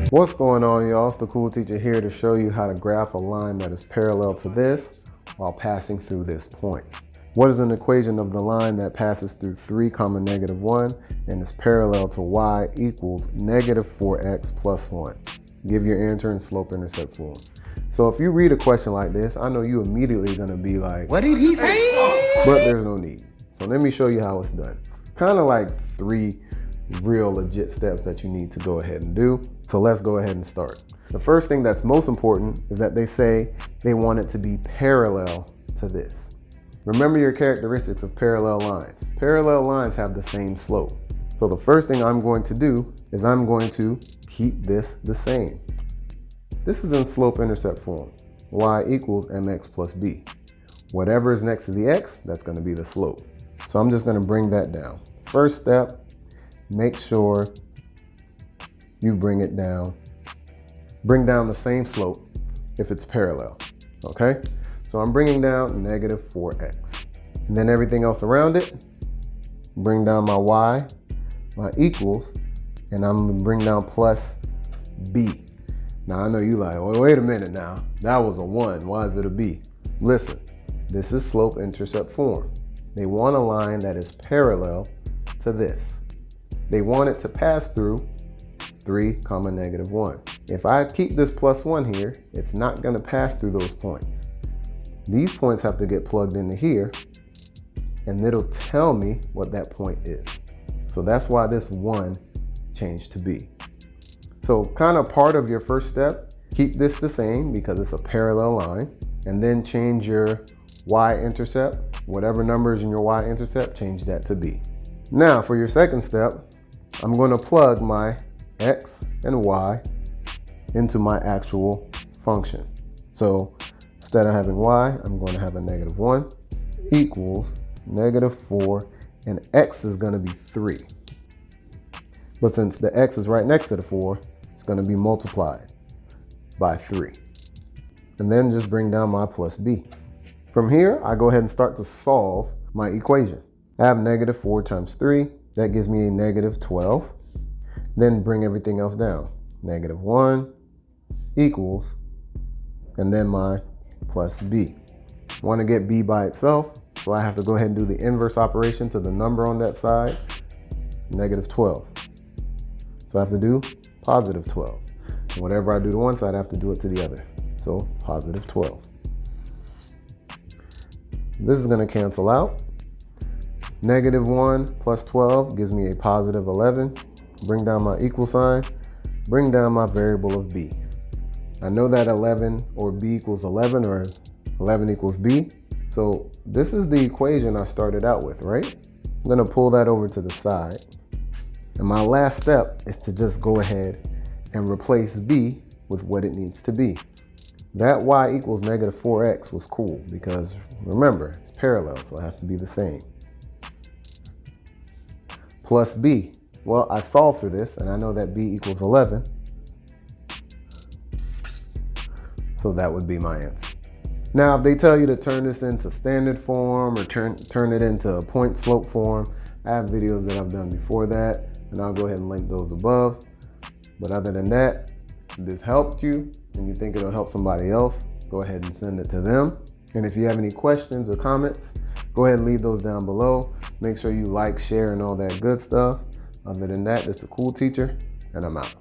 What's going on, y'all? It's the Cool Teacher here to show you how to graph a line that is parallel to this while passing through this point. What is an equation of the line that passes through 3, -1 and is parallel to y equals -4x plus 1? Give your answer in slope-intercept form. So if you read a question like this, I know you immediately gonna be like, what did he say? But there's no need. So let me show you how it's done. Kind of like 3 real legit steps that you need to go ahead and do. So let's go ahead and start. The first thing that's most important is that they say they want it to be parallel to this. Remember your characteristics of parallel lines. Parallel lines have the same slope. So the first thing I'm going to do is I'm going to keep this the same. This is in slope-intercept form. Y equals mx plus b. Whatever is next to the x, that's going to be the slope. So I'm just going to bring that down. First step, make sure you bring it down. Bring down the same slope if it's parallel, okay? So I'm bringing down -4x. And then everything else around it, bring down my y, my equals, and I'm gonna bring down plus b. Now I know you like, well, wait a minute now. That was a 1, why is it a b? Listen, this is slope-intercept form. They want a line that is parallel to this. They want it to pass through 3, -1. If I keep this plus 1 here, it's not gonna pass through those points. These points have to get plugged into here, and it'll tell me what that point is. So that's why this 1 changed to b. So kind of part of your first step, keep this the same because it's a parallel line, and then change your y-intercept, whatever number is in your y-intercept, change that to b. Now for your second step, I'm going to plug my x and y into my actual function. So instead of having y, I'm going to have a -1 equals -4, and x is going to be 3. But since the x is right next to the 4, it's going to be multiplied by 3. And then just bring down my plus b. From here, I go ahead and start to solve my equation. I have -4 times 3. That gives me a -12. Then bring everything else down. -1 equals, and then my plus b. Want to get b by itself, so I have to go ahead and do the inverse operation to the number on that side, -12. So I have to do +12. And whatever I do to one side, I have to do it to the other. So +12. This is going to cancel out. -1 plus 12 gives me a +11. Bring down my equal sign. Bring down my variable of b. I know that 11 or b equals 11 or 11 equals b. So this is the equation I started out with, right? I'm going to pull that over to the side. And my last step is to just go ahead and replace b with what it needs to be. That y equals -4x was cool because remember, it's parallel, so it has to be the same. Plus b. Well, I solved for this and I know that b equals 11. So that would be my answer. Now, if they tell you to turn this into standard form or turn it into a point slope form, I have videos that I've done before that, and I'll go ahead and link those above. But other than that, if this helped you and you think it'll help somebody else, go ahead and send it to them. And if you have any questions or comments, go ahead and leave those down below. Make sure you like, share, and all that good stuff. Other than that, it's the Cool Teacher, and I'm out.